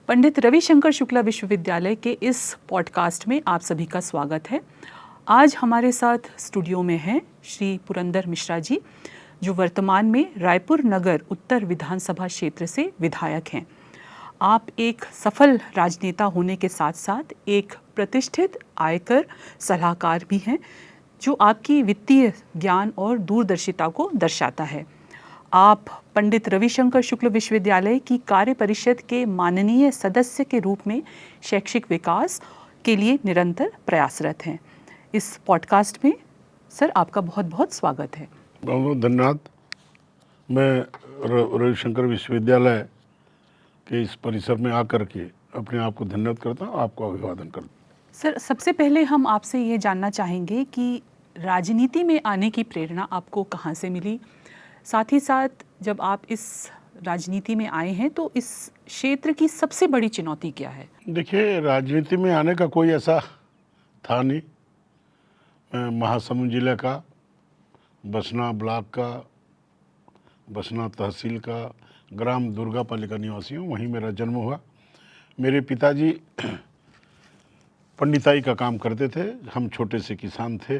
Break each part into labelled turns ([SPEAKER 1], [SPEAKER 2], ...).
[SPEAKER 1] पंडित रविशंकर शुक्ला विश्वविद्यालय के इस पॉडकास्ट में आप सभी का स्वागत है। आज हमारे साथ स्टूडियो में हैं श्री पुरंदर मिश्रा जी, जो वर्तमान में रायपुर नगर उत्तर विधानसभा क्षेत्र से विधायक हैं। आप एक सफल राजनेता होने के साथ साथ एक प्रतिष्ठित आयकर सलाहकार भी हैं, जो आपकी वित्तीय ज्ञान और दूरदर्शिता को दर्शाता है। आप पंडित रविशंकर शुक्ल विश्वविद्यालय की कार्य परिषद के माननीय सदस्य के रूप में शैक्षिक विकास के लिए निरंतर प्रयासरत हैं। इस पॉडकास्ट में सर आपका बहुत बहुत स्वागत है।
[SPEAKER 2] बहुत बहुत धन्यवाद। मैं रविशंकर विश्वविद्यालय के इस परिसर में आकर के अपने आप को धन्यवाद करता हूँ, आपको अभिवादन करता हूँ।
[SPEAKER 1] सर, सबसे पहले हम आपसे ये जानना चाहेंगे कि राजनीति में आने की प्रेरणा आपको कहाँ से मिली, साथ ही साथ जब आप इस राजनीति में आए हैं तो इस क्षेत्र की सबसे बड़ी चुनौती क्या है?
[SPEAKER 2] देखिए, राजनीति में आने का कोई ऐसा था नहीं। मैं महासमुंद जिले का बसना ब्लॉक का, बसना तहसील का ग्राम दुर्गापाली का निवासी हूँ। वहीं मेरा जन्म हुआ। मेरे पिताजी पंडिताई का काम करते थे, हम छोटे से किसान थे।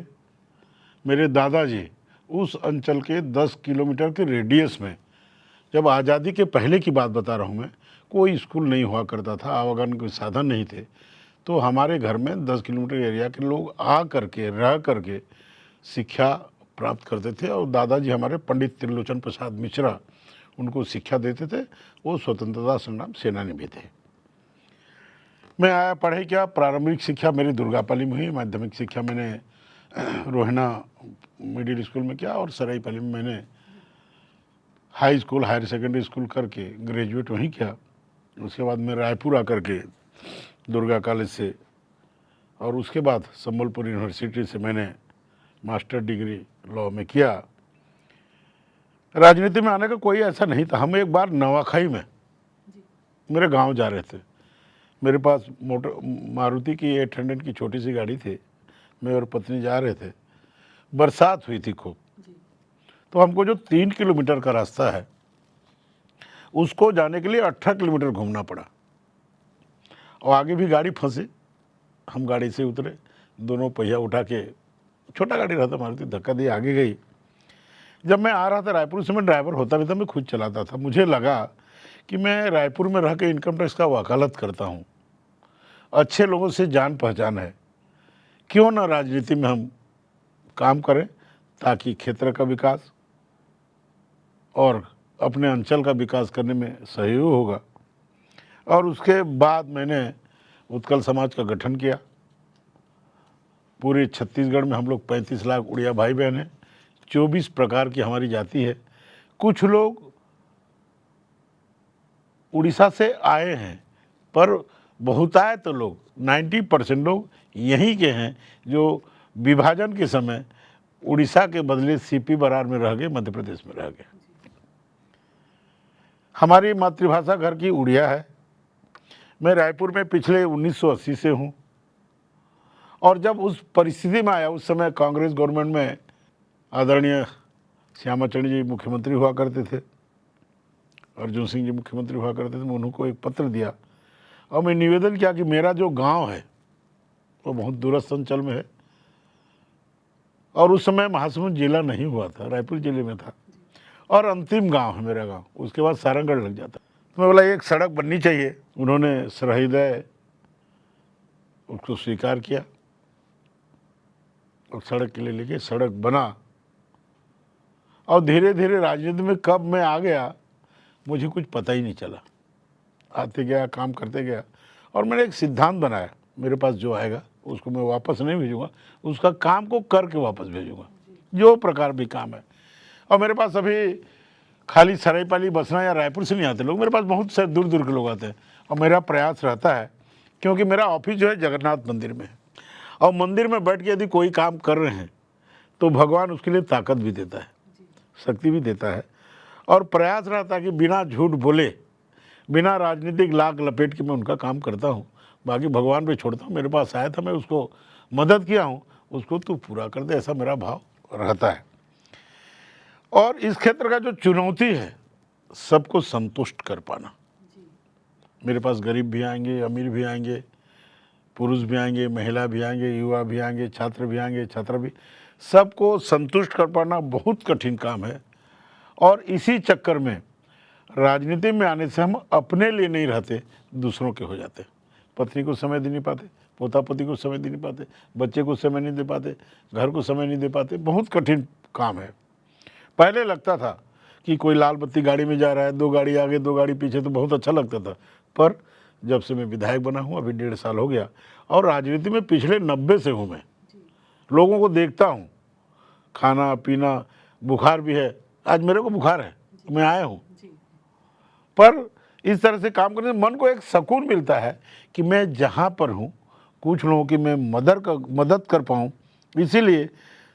[SPEAKER 2] मेरे दादाजी उस अंचल के 10 किलोमीटर के रेडियस में, जब आज़ादी के पहले की बात बता रहा हूँ मैं, कोई स्कूल नहीं हुआ करता था, आवागमन के साधन नहीं थे, तो हमारे घर में 10 किलोमीटर एरिया के लोग आ करके रह करके शिक्षा प्राप्त करते थे। और दादाजी हमारे पंडित त्रिलोचन प्रसाद मिश्रा उनको शिक्षा देते थे। वो स्वतंत्रता संग्राम सेनानी भी थे। मैं आया पढ़े क्या, प्रारंभिक शिक्षा मेरी दुर्गापाली में हुई। माध्यमिक शिक्षा मैंने रोहिणा मिडिल स्कूल में किया और सराईपाली में मैंने high school higher secondary school करके ग्रेजुएट वहीं किया। उसके बाद मैं रायपुर आकर के दुर्गा कॉलेज से और उसके बाद संबलपुर यूनिवर्सिटी से मैंने मास्टर डिग्री लॉ में किया। राजनीति में आने का कोई ऐसा नहीं था। हम एक बार नवाखाई में मेरे गांव जा रहे थे। मेरे पास मोटर मारुति की 800 की छोटी सी गाड़ी थी। मैं और पत्नी जा रहे थे। बरसात हुई थी खूब, तो हमको जो 3 किलोमीटर का रास्ता है उसको जाने के लिए 18 किलोमीटर घूमना पड़ा और आगे भी गाड़ी फंसी। हम गाड़ी से उतरे, दोनों पहिया उठा के, छोटा गाड़ी रहता मारुति, धक्का दिए आगे गई। जब मैं आ रहा था रायपुर से, मैं ड्राइवर होता नहीं था, मैं खुद चलाता था। मुझे लगा कि मैं रायपुर में रह के इनकम टैक्स का वकालत करता हूँ, अच्छे लोगों से जान पहचान है, क्यों ना राजनीति में हम काम करें ताकि क्षेत्र का विकास और अपने अंचल का विकास करने में सहयोग होगा। और उसके बाद मैंने उत्कल समाज का गठन किया। पूरे छत्तीसगढ़ में हम लोग 35 लाख उड़िया भाई बहन हैं। 24 प्रकार की हमारी जाति है। कुछ लोग उड़ीसा से आए हैं, पर बहुतायत तो लोग 90% लोग यहीं के हैं, जो विभाजन के समय उड़ीसा के बदले सीपी बरार में रह गए, मध्य प्रदेश में रह गए। हमारी मातृभाषा घर की उड़िया है। मैं रायपुर में पिछले 1980 से हूँ और जब उस परिस्थिति में आया, उस समय कांग्रेस गवर्नमेंट में आदरणीय श्यामाचरण जी मुख्यमंत्री हुआ करते थे, अर्जुन सिंह जी मुख्यमंत्री हुआ करते थे। मैं उनको एक पत्र दिया और मैं निवेदन किया कि मेरा जो गांव है वो बहुत दूरस्थ अंचल में है और उस समय महासमुंद जिला नहीं हुआ था, रायपुर जिले में था और अंतिम गांव है मेरा गांव, उसके बाद सारंगढ़ लग जाता। तो मैं बोला एक सड़क बननी चाहिए। उन्होंने सहृदय उसको स्वीकार किया और सड़क के लिए लेके सड़क बना। और धीरे धीरे राजनीति में कब मैं आ गया मुझे कुछ पता ही नहीं चला। आते गया, काम करते गया और मैंने एक सिद्धांत बनाया, मेरे पास जो आएगा उसको मैं वापस नहीं भेजूंगा, उसका काम को करके वापस भेजूंगा, जो प्रकार भी काम है। और मेरे पास अभी खाली सराईपाली बसना या रायपुर से नहीं आते लोग, मेरे पास बहुत से दूर दूर के लोग आते हैं। और मेरा प्रयास रहता है, क्योंकि मेरा ऑफिस जो है जगन्नाथ मंदिर में है और मंदिर में बैठ के यदि कोई काम कर रहे हैं तो भगवान उसके लिए ताकत भी देता है, शक्ति भी देता है। और प्रयास रहता है कि बिना झूठ बोले, बिना राजनीतिक लाग लपेट के मैं उनका काम करता हूँ। बाकी भगवान पे छोड़ता हूँ। मेरे पास आया था, मैं उसको मदद किया हूँ, उसको तू पूरा कर दे, ऐसा मेरा भाव रहता है। और इस क्षेत्र का जो चुनौती है, सबको संतुष्ट कर पाना। मेरे पास गरीब भी आएंगे, अमीर भी आएंगे, पुरुष भी आएंगे, महिला भी आएंगे, युवा भी आएंगे, छात्र भी आएंगे, छात्रा भी, सबको संतुष्ट कर पाना बहुत कठिन काम है। और इसी चक्कर में राजनीति में आने से हम अपने लिए नहीं रहते, दूसरों के हो जाते। पत्नी को समय दे नहीं पाते, पोता पोती को समय दे नहीं पाते, बच्चे को समय नहीं दे पाते, घर को समय नहीं दे पाते। बहुत कठिन काम है। पहले लगता था कि कोई लाल बत्ती गाड़ी में जा रहा है, 2 गाड़ी आगे 2 गाड़ी पीछे, तो बहुत अच्छा लगता था। पर जब से मैं विधायक बना हूँ, अभी 1.5 साल हो गया, और राजनीति में पिछले 90 से हूँ मैं, लोगों को देखता हूँ, खाना पीना, बुखार भी है, आज मेरे को बुखार है, मैं आया हूँ, पर इस तरह से काम करने से मन को एक सुकून मिलता है कि मैं जहाँ पर हूँ कुछ लोगों की मैं मदद कर पाऊँ। इसीलिए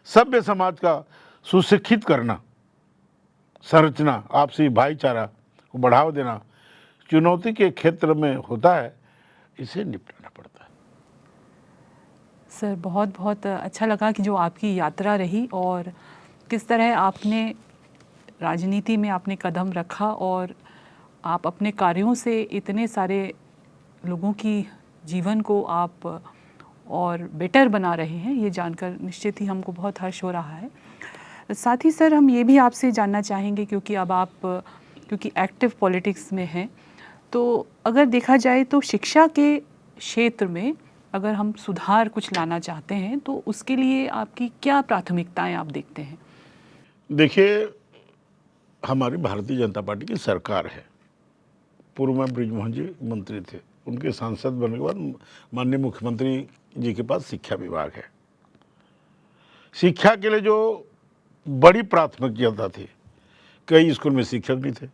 [SPEAKER 2] सभ्य समाज का सुशिक्षित करना, संरचना, आपसी भाईचारा को बढ़ावा देना चुनौती के क्षेत्र में होता है, इसे निपटाना पड़ता है।
[SPEAKER 1] सर, बहुत बहुत अच्छा लगा कि जो आपकी यात्रा रही और किस तरह आपने राजनीति में आपने कदम रखा और आप अपने कार्यों से इतने सारे लोगों की जीवन को आप और बेटर बना रहे हैं, ये जानकर निश्चित ही हमको बहुत हर्ष हो रहा है। साथ ही सर, हम ये भी आपसे जानना चाहेंगे, क्योंकि अब आप क्योंकि एक्टिव पॉलिटिक्स में हैं, तो अगर देखा जाए तो शिक्षा के क्षेत्र में अगर हम सुधार कुछ लाना चाहते हैं तो उसके लिए आपकी क्या प्राथमिकताएं आप देखते हैं?
[SPEAKER 2] देखिए, हमारी भारतीय जनता पार्टी की सरकार है। पूर्व में बृजमोहन जी मंत्री थे, उनके सांसद बनने के बाद माननीय मुख्यमंत्री जी के पास शिक्षा विभाग है। शिक्षा के लिए जो बड़ी प्राथमिकता थी, कई स्कूल में शिक्षक नहीं थे,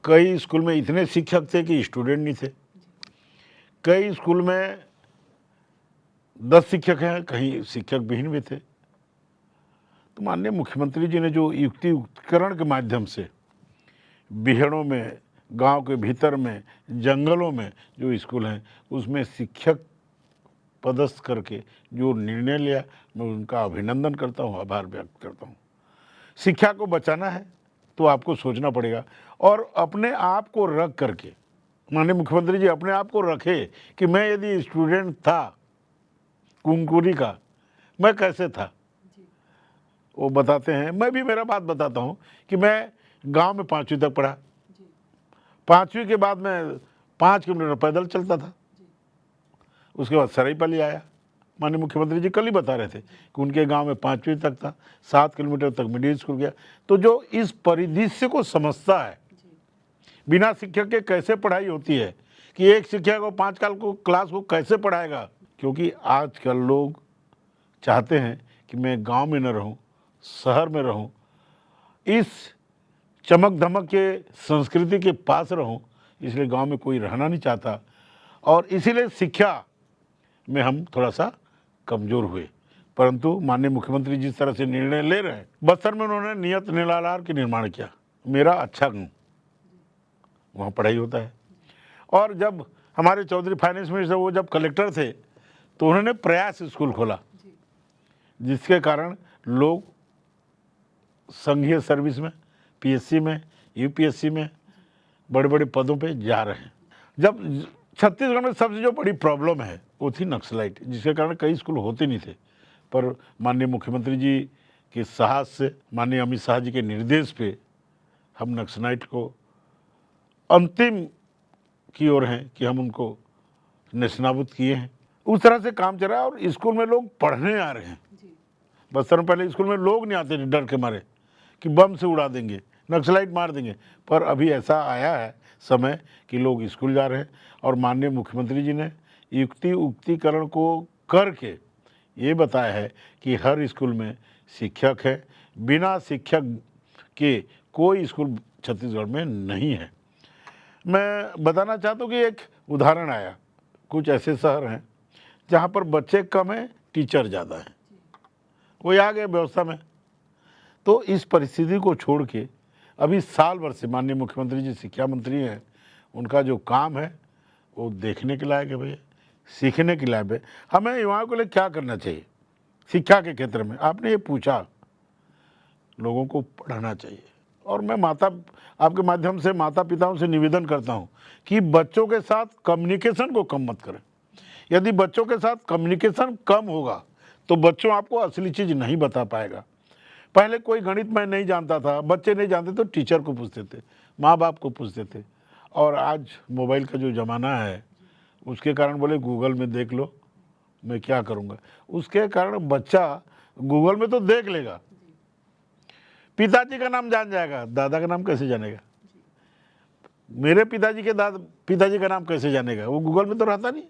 [SPEAKER 2] कई स्कूल में इतने शिक्षक थे कि स्टूडेंट नहीं थे, कई स्कूल में 10 शिक्षक हैं, कहीं शिक्षक विहीन भी थे। तो माननीय मुख्यमंत्री जी ने जो युक्तिकरण के माध्यम से बिहड़ों में, गांव के भीतर में, जंगलों में जो स्कूल हैं, उसमें शिक्षक पदस्थ करके जो निर्णय लिया, मैं उनका अभिनंदन करता हूँ, आभार व्यक्त करता हूँ। शिक्षा को बचाना है तो आपको सोचना पड़ेगा, और अपने आप को रख करके, माननीय मुख्यमंत्री जी अपने आप को रखे कि मैं यदि स्टूडेंट था कुंकुरी का, मैं कैसे था, वो बताते हैं। मैं भी मेरा बात बताता हूँ कि मैं गांव में 5वीं तक पढ़ा, 5वीं के बाद मैं 5 किलोमीटर पैदल चलता था, उसके बाद सराईपाली आया। माननीय मुख्यमंत्री जी कल ही बता रहे थे कि उनके गांव में 5वीं तक था, 7 किलोमीटर तक मिडिल स्कूल गया। तो जो इस परिदृश्य को समझता है, बिना शिक्षक के कैसे पढ़ाई होती है, कि एक शिक्षक को 5 साल को क्लास को कैसे पढ़ाएगा, क्योंकि आजकल लोग चाहते हैं कि मैं गांव में न रहूं, शहर में रहूं, इस चमक धमक के संस्कृति के पास रहूं, इसलिए गांव में कोई रहना नहीं चाहता, और इसीलिए शिक्षा में हम थोड़ा सा कमज़ोर हुए। परंतु माननीय मुख्यमंत्री जिस तरह से निर्णय ले रहे हैं, बस्तर में उन्होंने नियत निरालार के निर्माण किया, मेरा अच्छा गाँव, वहाँ पढ़ाई होता है। और जब हमारे चौधरी फाइनेंस मिनिस्टर वो जब कलेक्टर थे, तो उन्होंने प्रयास स्कूल खोला, जिसके कारण लोग संघीय सर्विस में, पीएससी में, यूपीएससी में बड़े बड़े पदों पे जा रहे हैं। जब छत्तीसगढ़ में सबसे जो बड़ी प्रॉब्लम है वो थी नक्सलाइट, जिसके कारण कई स्कूल होते नहीं थे, पर माननीय मुख्यमंत्री जी के साहस से, माननीय अमित शाह जी के निर्देश पे हम नक्सलाइट को अंतिम की ओर हैं कि हम उनको नेस्तनाबूद किए हैं। उस तरह से काम चल रहा है, और स्कूल में लोग पढ़ने आ रहे हैं। बस्तर में पहले स्कूल में लोग नहीं आते थे डर के मारे कि बम से उड़ा देंगे, नक्सलाइट मार देंगे, पर अभी ऐसा आया है समय कि लोग स्कूल जा रहे हैं। और माननीय मुख्यमंत्री जी ने युक्तिकरण को करके ये बताया है कि हर स्कूल में शिक्षक है, बिना शिक्षक के कोई स्कूल छत्तीसगढ़ में नहीं है। मैं बताना चाहता हूँ कि एक उदाहरण आया, कुछ ऐसे शहर हैं जहाँ पर बच्चे कम हैं, टीचर ज़्यादा हैं, वो आ गए व्यवस्था में। तो इस परिस्थिति को छोड़ के अभी साल भर से माननीय मुख्यमंत्री जी शिक्षा मंत्री हैं, उनका जो काम है वो देखने के लायक है भैया। सीखने की लैब है। हमें युवाओं के लिए क्या करना चाहिए शिक्षा के क्षेत्र में? आपने ये पूछा, लोगों को पढ़ाना चाहिए। और मैं आपके माध्यम से माता पिताओं से निवेदन करता हूँ कि बच्चों के साथ कम्युनिकेशन को कम मत करें। यदि बच्चों के साथ कम्युनिकेशन कम होगा तो बच्चों आपको असली चीज़ नहीं बता पाएगा। पहले कोई गणित मैं नहीं जानता था, बच्चे नहीं जानते तो टीचर को पूछते थे, माँ बाप को पूछते थे। और आज मोबाइल का जो ज़माना है उसके कारण बोले गूगल में देख लो, मैं क्या करूँगा। उसके कारण बच्चा गूगल में तो देख लेगा, पिताजी का नाम जान जाएगा, दादा का नाम कैसे जानेगा? मेरे पिताजी के पिताजी का नाम कैसे जानेगा? वो गूगल में तो रहता नहीं।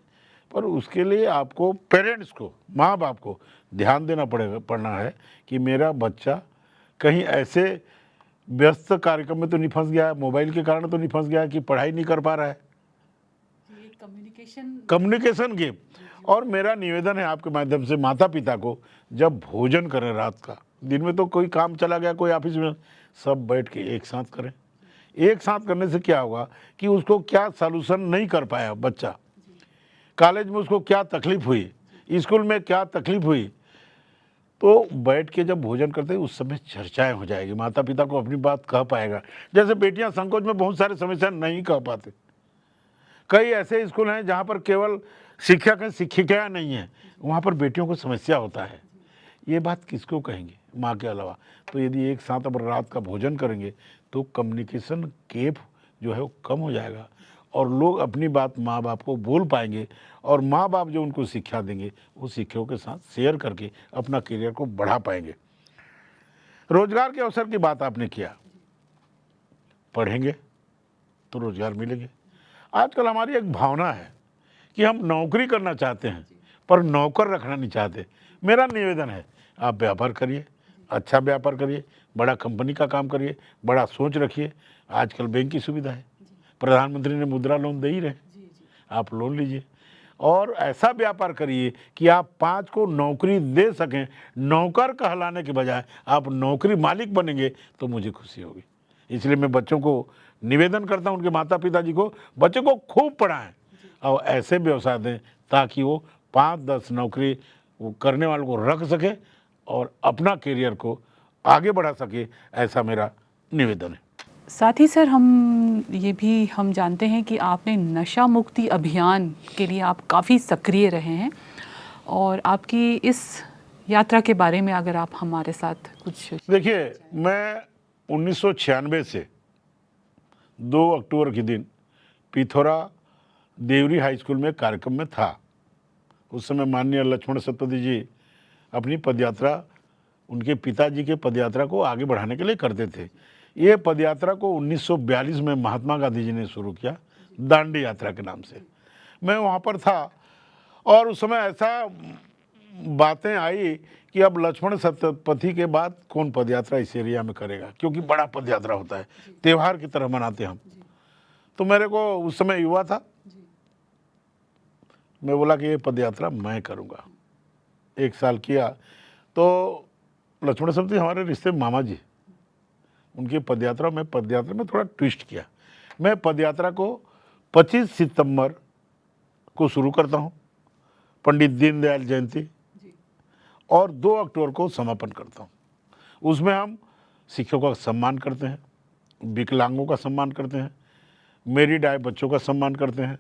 [SPEAKER 2] पर उसके लिए आपको पेरेंट्स को, माँ बाप को ध्यान देना पड़ना है कि मेरा बच्चा कहीं ऐसे व्यस्त कार्यक्रम में तो नहीं फंस गया है, मोबाइल के कारण तो नहीं फंस गया है कि पढ़ाई नहीं कर पा रहा है। Communication game. और मेरा निवेदन है आपके माध्यम से माता पिता को, जब भोजन करें रात का, दिन में तो कोई काम चला गया, कोई ऑफिस में, सब बैठ के एक साथ करें। एक साथ करने से क्या होगा कि उसको क्या सॉल्यूशन नहीं कर पाया बच्चा, कॉलेज में उसको क्या तकलीफ हुई, स्कूल में क्या तकलीफ हुई, तो बैठ के जब भोजन करते हैं उस समय चर्चाएं हो जाएगी, माता पिता को अपनी बात कह पाएगा। जैसे बेटियां संकोच में बहुत सारे समस्या नहीं कह पाते। कई ऐसे स्कूल हैं जहां पर केवल शिक्षक हैं, शिक्षिकाएं नहीं हैं, वहां पर बेटियों को समस्या होता है। ये बात किसको कहेंगे माँ के अलावा? तो यदि एक साथ अब रात का भोजन करेंगे तो कम्युनिकेशन गैप जो है वो कम हो जाएगा और लोग अपनी बात माँ बाप को बोल पाएंगे और माँ बाप जो उनको शिक्षा देंगे वो शिक्षकों के साथ शेयर करके अपना करियर को बढ़ा पाएंगे। रोजगार के अवसर की बात आपने किया, पढ़ेंगे तो रोजगार मिलेंगे। आजकल हमारी एक भावना है कि हम नौकरी करना चाहते हैं पर नौकर रखना नहीं चाहते। मेरा निवेदन है आप व्यापार करिए, अच्छा व्यापार करिए, बड़ा कंपनी का काम करिए, बड़ा सोच रखिए। आजकल बैंक की सुविधा है, प्रधानमंत्री ने मुद्रा लोन दे ही रहे, आप लोन लीजिए और ऐसा व्यापार करिए कि आप 5 को नौकरी दे सकें। नौकर कहलाने के बजाय आप नौकरी मालिक बनेंगे तो मुझे खुशी होगी। इसलिए मैं बच्चों को निवेदन करता हूं, उनके माता पिताजी को, बच्चों को खूब पढ़ाएं और ऐसे व्यवसाय दें ताकि वो 5-10 नौकरी वो करने वालों को रख सके और अपना करियर को आगे बढ़ा सके। ऐसा मेरा निवेदन है।
[SPEAKER 1] साथ ही सर हम जानते हैं कि आपने नशा मुक्ति अभियान के लिए आप काफ़ी सक्रिय रहे हैं और आपकी इस यात्रा के बारे में अगर आप हमारे साथ कुछ।
[SPEAKER 2] देखिए, मैं 1996 से 2 अक्टूबर के दिन पिथौरा देवरी हाई स्कूल में कार्यक्रम में था। उस समय माननीय लक्ष्मण सतपथी जी अपनी पदयात्रा, उनके पिताजी के पदयात्रा को आगे बढ़ाने के लिए करते थे। ये पदयात्रा को 1942 में महात्मा गांधी जी ने शुरू किया, दांडी यात्रा के नाम से। मैं वहाँ पर था और उस समय ऐसा बातें आई कि अब लक्ष्मण सतपथी के बाद कौन पदयात्रा इस एरिया में करेगा, क्योंकि बड़ा पदयात्रा होता है, त्यौहार की तरह मनाते हम। तो मेरे को उस समय युवा था, मैं बोला कि ये पदयात्रा मैं करूँगा। 1 साल किया तो लक्ष्मण सतपथी हमारे रिश्ते मामा जी, उनकी पदयात्रा में थोड़ा ट्विस्ट किया। मैं पदयात्रा को 25 सितंबर को शुरू करता हूँ, पंडित दीनदयाल जयंती, और 2 अक्टूबर को समापन करता हूँ। उसमें हम शिक्षकों का सम्मान करते हैं, विकलांगों का सम्मान करते हैं, मेरिड आए बच्चों का सम्मान करते हैं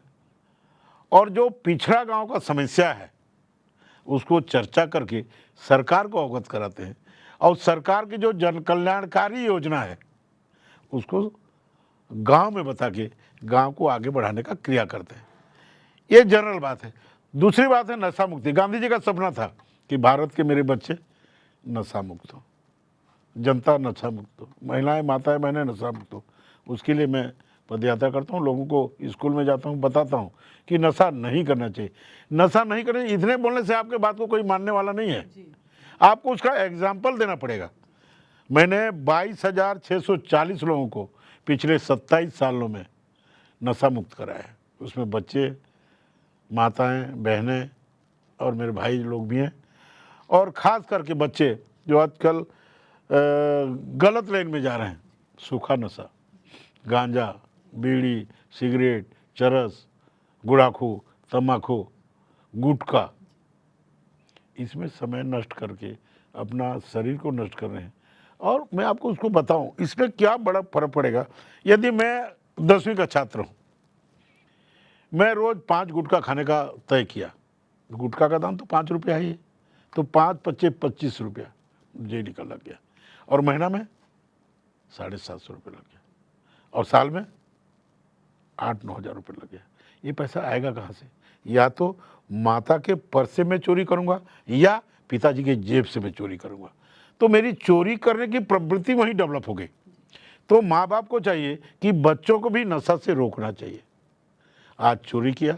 [SPEAKER 2] और जो पिछड़ा गांव का समस्या है उसको चर्चा करके सरकार को अवगत कराते हैं और सरकार की जो जन कल्याणकारी योजना है उसको गांव में बता के गांव को आगे बढ़ाने का क्रिया करते हैं। ये जनरल बात है। दूसरी बात है नशा मुक्ति। गांधी जी का सपना था कि भारत के मेरे बच्चे नशा मुक्त हो, जनता नशा मुक्त हो, महिलाएं, माताएं, बहनें नशा मुक्त हो। उसके लिए मैं पदयात्रा करता हूँ, लोगों को स्कूल में जाता हूँ, बताता हूँ कि नशा नहीं करना चाहिए। नशा नहीं करना, इतने बोलने से आपके बात को कोई मानने वाला नहीं है, आपको उसका एग्जाम्पल देना पड़ेगा। मैंने 22,640 लोगों को पिछले 27 सालों में नशा मुक्त कराया है। उसमें बच्चे, माताएं, बहनें और मेरे भाई लोग भी हैं। और ख़ास करके बच्चे जो आजकल गलत लाइन में जा रहे हैं, सूखा नशा, गांजा, बीड़ी, सिगरेट, चरस, गुड़ाखू, तम्बाकू, गुटखा, इसमें समय नष्ट करके अपना शरीर को नष्ट कर रहे हैं। और मैं आपको उसको बताऊं इसमें क्या बड़ा फर्क पड़ेगा। यदि मैं 10वीं का छात्र हूं, मैं रोज 5 गुटखा खाने का तय किया, गुटखा का दाम तो 5 रुपया ही है, तो 5 पच्चे 25 रुपया मुझे निकल लग गया, और महीना में 750 रुपये लग गया, और साल में 8-9 हज़ार रुपये लग गया। ये पैसा आएगा कहाँ से? या तो माता के पर्स से मैं चोरी करूँगा या पिताजी के जेब से मैं चोरी करूँगा, तो मेरी चोरी करने की प्रवृत्ति वहीं डेवलप हो गई। तो माँ बाप को चाहिए कि बच्चों को भी नशा से रोकना चाहिए। आज चोरी किया,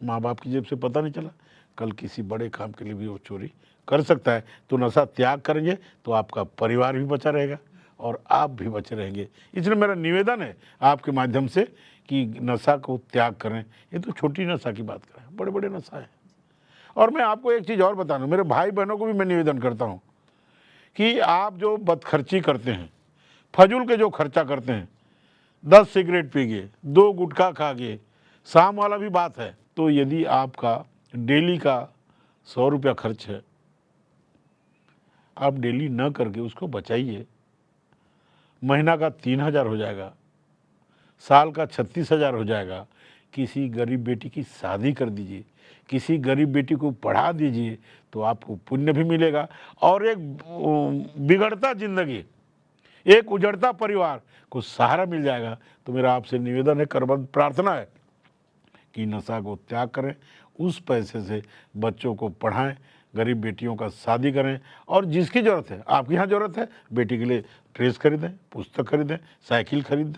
[SPEAKER 2] माँ बाप की जेब से पता नहीं चला, कल किसी बड़े काम के लिए भी वो चोरी कर सकता है। तो नशा त्याग करेंगे तो आपका परिवार भी बचा रहेगा और आप भी बचे रहेंगे। इसलिए मेरा निवेदन है आपके माध्यम से कि नशा को त्याग करें। ये तो छोटी नशा की बात करें, बड़े बड़े नशा है। और मैं आपको एक चीज़ और बता दूँ, मेरे भाई बहनों को भी मैं निवेदन करता हूँ कि आप जो बदखर्ची करते हैं, फजूल के जो खर्चा करते हैं, 10 सिगरेट पी गए, 2 गुटखा खा गए, शाम वाला भी बात है, तो यदि आपका डेली का 100 रुपया खर्च है, आप डेली न करके उसको बचाइए। महीना का 3,000 हो जाएगा, साल का 36,000 हो जाएगा। किसी गरीब बेटी की शादी कर दीजिए, किसी गरीब बेटी को पढ़ा दीजिए, तो आपको पुण्य भी मिलेगा। और एक बिगड़ता जिंदगी, एक उजड़ता परिवार को सहारा मिल जाएगा। तो मेरा आपसे निवेदन है, करबद्ध प्रार्थना है कि नशा को त्याग करें, उस पैसे से बच्चों को पढ़ाएं, गरीब बेटियों का शादी करें, और जिसकी ज़रूरत है, आपके यहाँ ज़रूरत है, बेटी के लिए ड्रेस खरीदें, पुस्तक खरीदें, साइकिल खरीदें।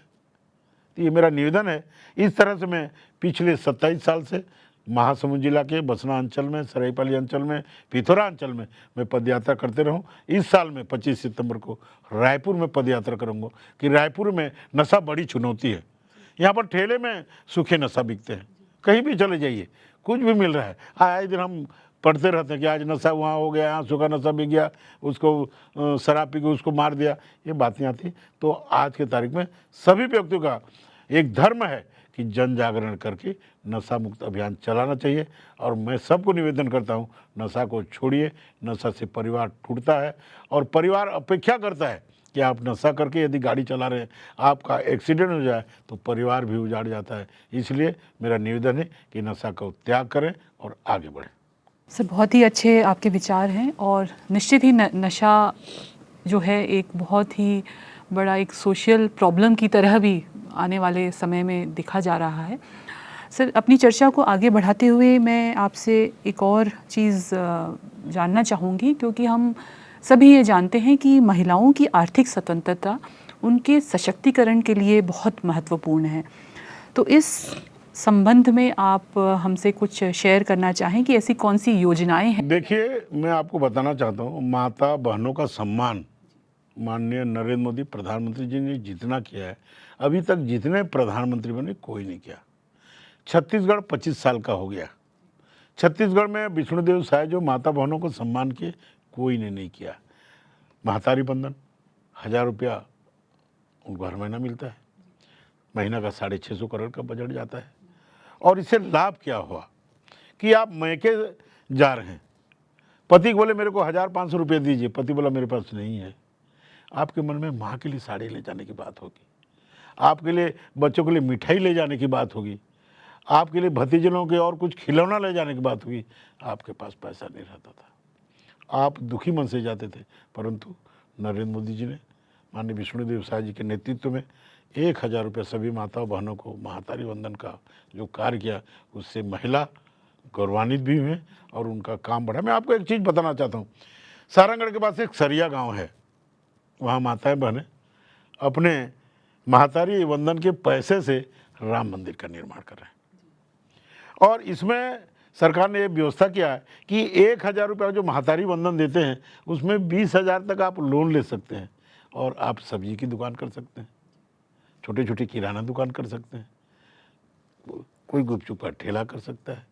[SPEAKER 2] तो ये मेरा निवेदन है। इस तरह से मैं पिछले 27 साल से महासमुंद जिला के बसना अंचल में, सरायपाली अंचल में, पिथौरा अंचल में मैं पदयात्रा करते रहूं। इस साल में 25 सितंबर को रायपुर में पदयात्रा करूंगा कि रायपुर में नशा बड़ी चुनौती है। यहाँ पर ठेले में सूखे नशा बिकते हैं, कहीं भी चले जाइए कुछ भी मिल रहा है। आए दिन हम पढ़ते रहते हैं कि आज नशा वहाँ हो गया, यहाँ सूखा नशा बिक गया, उसको शराब पी के उसको मार दिया, ये बातें आती। तो आज के तारीख में सभी व्यक्तियों का एक धर्म है कि जन जागरण करके नशा मुक्त अभियान चलाना चाहिए। और मैं सबको निवेदन करता हूँ, नशा को छोड़िए। नशा से परिवार टूटता है और परिवार अपेक्षा करता है कि आप नशा करके यदि गाड़ी चला रहे हैं, आपका एक्सीडेंट हो जाए तो परिवार भी उजाड़ जाता है। इसलिए मेरा निवेदन है कि नशा को त्याग करें और आगे बढ़ें।
[SPEAKER 1] सर, बहुत ही अच्छे आपके विचार हैं, और निश्चित ही नशा जो है एक बहुत ही बड़ा एक सोशल प्रॉब्लम की तरह भी आने वाले समय में दिखा जा रहा है। सर, अपनी चर्चा को आगे बढ़ाते हुए मैं आपसे एक और चीज़ जानना चाहूँगी, क्योंकि हम सभी ये जानते हैं कि महिलाओं की आर्थिक स्वतंत्रता उनके सशक्तिकरण के लिए बहुत महत्वपूर्ण है। तो इस संबंध में आप हमसे कुछ शेयर करना चाहें कि ऐसी कौन सी योजनाएं हैं?
[SPEAKER 2] देखिए, मैं आपको बताना चाहता हूँ, माता बहनों का सम्मान माननीय नरेंद्र मोदी प्रधानमंत्री जी ने जितना किया है, अभी तक जितने प्रधानमंत्री बने कोई नहीं किया। छत्तीसगढ़ 25 साल का हो गया, छत्तीसगढ़ में विष्णुदेव साय जो माता बहनों को सम्मान किए, कोई ने नहीं किया। महतारी बंधन 1,000 रुपया उनको हर महीना मिलता है, महीना का 650 करोड़ का बजट जाता है। और इससे लाभ क्या हुआ कि आप मैके जा रहे हैं, पति बोले मेरे को 1,500 रुपये दीजिए, पति बोला मेरे पास नहीं है। आपके मन में माँ के लिए साड़ी ले जाने की बात होगी, आपके लिए बच्चों के लिए मिठाई ले जाने की बात होगी, आपके लिए भतीजों के और कुछ खिलौना ले जाने की बात होगी। आपके पास पैसा नहीं रहता था, आप दुखी मन से जाते थे। परंतु नरेंद्र मोदी जी ने माननीय विष्णुदेव साय जी के नेतृत्व में 1,000 रुपये सभी माताओं बहनों को महतारी वंदन का जो कार्य किया, उससे महिला गौरवान्वित भी हुए और उनका काम बढ़ा। मैं आपको एक चीज़ बताना चाहता हूँ, सारंगढ़ के पास एक सरिया गांव है, वहाँ माताएं बहनें अपने महतारी वंदन के पैसे से राम मंदिर का निर्माण कर रहे हैं। और इसमें सरकार ने ये व्यवस्था किया है कि 1,000 रुपया जो महतारी वंदन देते हैं, उसमें 20,000 तक आप लोन ले सकते हैं और आप सब्जी की दुकान कर सकते हैं, छोटे छोटे किराना दुकान कर सकते हैं, कोई गुपचुप का ठेला कर सकता है,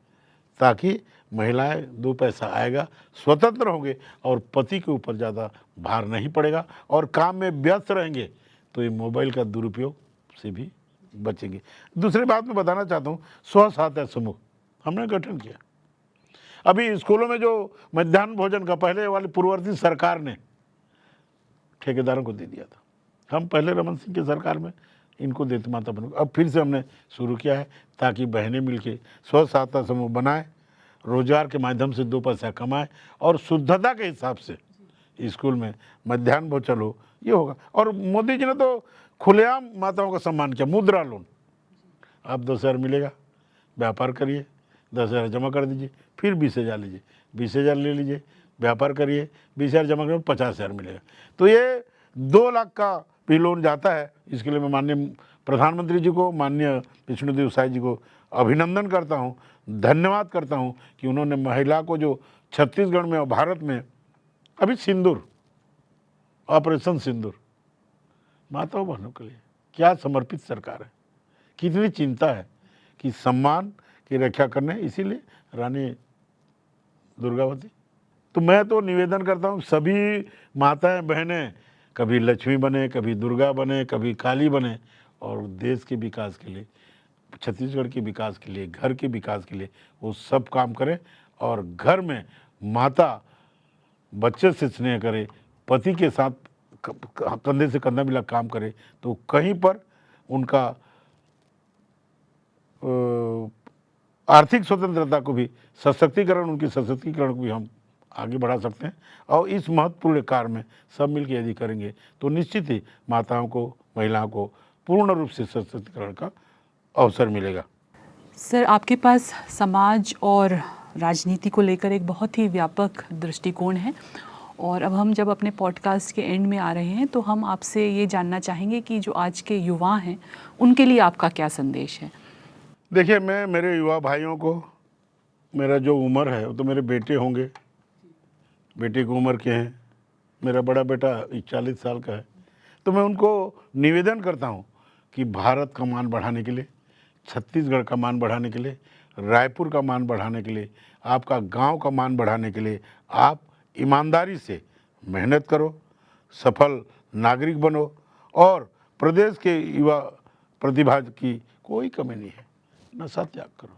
[SPEAKER 2] ताकि महिलाएं 2 पैसा आएगा, स्वतंत्र होंगे और पति के ऊपर ज़्यादा भार नहीं पड़ेगा और काम में व्यस्त रहेंगे, तो ये मोबाइल का दुरुपयोग से भी बचेंगे। दूसरी बात मैं बताना चाहता हूँ, स्व सहायता समूह हमने गठन किया। अभी स्कूलों में जो मध्याह्न भोजन का पहले वाली पूर्ववर्ती सरकार ने ठेकेदारों को दे दिया था, हम पहले रमन सिंह की सरकार में इनको देते माता बहनों को, अब फिर से हमने शुरू किया है ताकि बहनें मिलके स्व सहायता समूह बनाए, रोजगार के माध्यम से 2 पैसा कमाए और शुद्धता के हिसाब से स्कूल में मध्याह्न भोजन हो, ये होगा। और मोदी जी ने तो खुलेआम माताओं का सम्मान किया, मुद्रा लोन, आप 10,000 मिलेगा, व्यापार करिए, 10,000 जमा कर दीजिए, फिर 20,000 लीजिए, 20,000 ले लीजिए, व्यापार करिए, 20,000 जमा करें 50,000 मिलेगा। तो ये 2 लाख का भी लोन जाता है। इसके लिए मैं माननीय प्रधानमंत्री जी को, माननीय विष्णुदेव साई जी को अभिनंदन करता हूँ, धन्यवाद करता हूँ कि उन्होंने महिला को जो छत्तीसगढ़ में और भारत में अभी सिंदूर, ऑपरेशन सिंदूर, माताओं बहनों के लिए क्या समर्पित सरकार है, कितनी चिंता है कि सम्मान की रक्षा करने, इसीलिए रानी दुर्गावती। तो मैं तो निवेदन करता हूँ सभी माताएं बहनें कभी लक्ष्मी बने, कभी दुर्गा बने, कभी काली बने, और देश के विकास के लिए, छत्तीसगढ़ के विकास के लिए, घर के विकास के लिए वो सब काम करें। और घर में माता बच्चे से स्नेह करे, पति के साथ कंधे से कंधा मिला काम करे, तो कहीं पर उनका आर्थिक स्वतंत्रता को भी, सशक्तिकरण, उनकी सशक्तिकरण को भी हम आगे बढ़ा सकते हैं। और इस महत्वपूर्ण कार्य में सब मिलकर यदि करेंगे तो निश्चित ही माताओं को, महिलाओं को पूर्ण रूप से सशक्तिकरण का अवसर मिलेगा।
[SPEAKER 1] सर, आपके पास समाज और राजनीति को लेकर एक बहुत ही व्यापक दृष्टिकोण है, और अब हम जब अपने पॉडकास्ट के एंड में आ रहे हैं तो हम आपसे ये जानना चाहेंगे कि जो आज के युवा हैं उनके लिए आपका क्या संदेश है?
[SPEAKER 2] देखिए, मैं मेरे युवा भाइयों को, मेरा जो उम्र है वो तो मेरे बेटे होंगे, बेटे की उम्र के हैं, मेरा बड़ा बेटा 40 साल का है, तो मैं उनको निवेदन करता हूँ कि भारत का मान बढ़ाने के लिए, छत्तीसगढ़ का मान बढ़ाने के लिए, रायपुर का मान बढ़ाने के लिए, आपका गांव का मान बढ़ाने के लिए आप ईमानदारी से मेहनत करो, सफल नागरिक बनो, और प्रदेश के युवा प्रतिभा की कोई कमी नहीं है। नशा त्याग करो,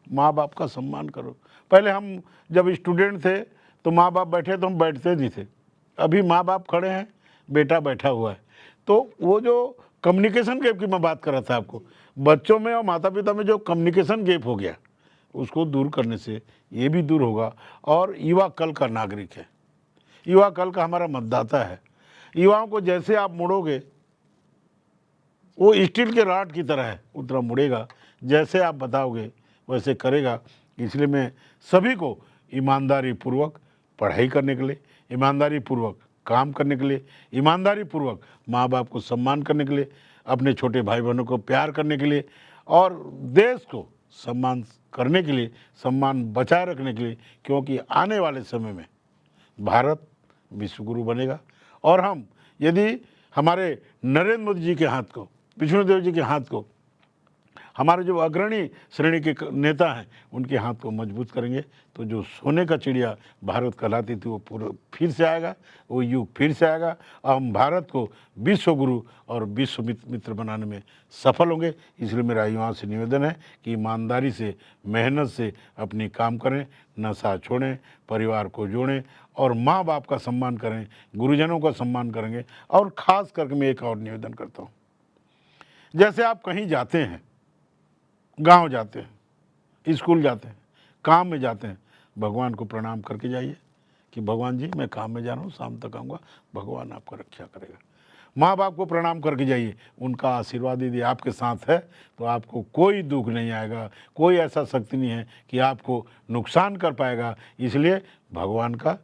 [SPEAKER 2] माँ बाप का सम्मान करो। पहले हम जब स्टूडेंट थे तो माँ बाप बैठे तो हम बैठते नहीं थे, अभी माँ बाप खड़े हैं, बेटा बैठा हुआ है। तो वो जो कम्युनिकेशन गैप की मैं बात कर रहा था आपको, बच्चों में और माता पिता में जो कम्युनिकेशन गैप हो गया, उसको दूर करने से ये भी दूर होगा। और युवा कल का नागरिक है, युवा कल का हमारा मतदाता है। युवाओं को जैसे आप मुड़ोगे वो स्टील के राड की तरह है, उतना मुड़ेगा, जैसे आप बताओगे वैसे करेगा। इसलिए मैं सभी को ईमानदारी पूर्वक पढ़ाई करने के लिए, ईमानदारी पूर्वक काम करने के लिए, ईमानदारी पूर्वक माँ बाप को सम्मान करने के लिए, अपने छोटे भाई बहनों को प्यार करने के लिए, और देश को सम्मान करने के लिए, सम्मान बचाए रखने के लिए, क्योंकि आने वाले समय में भारत विश्वगुरु बनेगा। और हम यदि हमारे नरेंद्र मोदी जी के हाथ को, विष्णुदेव जी के हाथ को, हमारे जो अग्रणी श्रेणी के नेता हैं उनके हाथ को मजबूत करेंगे, तो जो सोने का चिड़िया भारत कहलाती थी वो पूरा फिर से आएगा, वो युग फिर से आएगा, और हम भारत को विश्व गुरु और विश्व मित्र बनाने में सफल होंगे। इसलिए मेरा युवाओं से निवेदन है कि ईमानदारी से, मेहनत से अपनी काम करें, नशा छोड़ें, परिवार को जोड़ें, और माँ बाप का सम्मान करें, गुरुजनों का सम्मान करेंगे। और ख़ास करके मैं एक और निवेदन करता हूँ, जैसे आप कहीं जाते हैं, गांव जाते हैं, स्कूल जाते हैं, काम में जाते हैं, भगवान को प्रणाम करके जाइए कि भगवान जी मैं काम में जा रहा हूँ, शाम तक आऊँगा, भगवान आपका रक्षा करेगा। माँ बाप को प्रणाम करके जाइए, उनका आशीर्वाद यदि आपके साथ है तो आपको कोई दुख नहीं आएगा, कोई ऐसा शक्ति नहीं है कि आपको नुकसान कर पाएगा। इसलिए भगवान का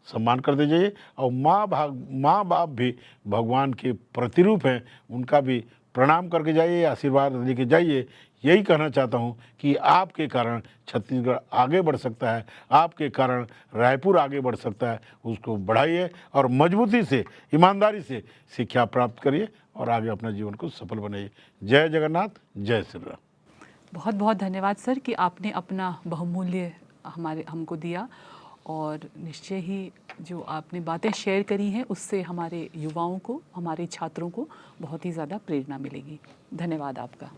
[SPEAKER 2] सम्मान करते जाइए, और माँ बाप भी भगवान के प्रतिरूप हैं, उनका भी प्रणाम करके जाइए, आशीर्वाद लेके जाइए। यही कहना चाहता हूँ कि आपके कारण छत्तीसगढ़ आगे बढ़ सकता है, आपके कारण रायपुर आगे बढ़ सकता है। उसको बढ़ाइए और मजबूती से, ईमानदारी से शिक्षा प्राप्त करिए और आगे अपना जीवन को सफल बनाइए। जय जगन्नाथ, जय श्री राम।
[SPEAKER 1] बहुत बहुत धन्यवाद सर कि आपने अपना बहुमूल्य हमको दिया, और निश्चय ही जो आपने बातें शेयर करी हैं उससे हमारे युवाओं को, हमारे छात्रों को बहुत ही ज़्यादा प्रेरणा मिलेगी। धन्यवाद आपका।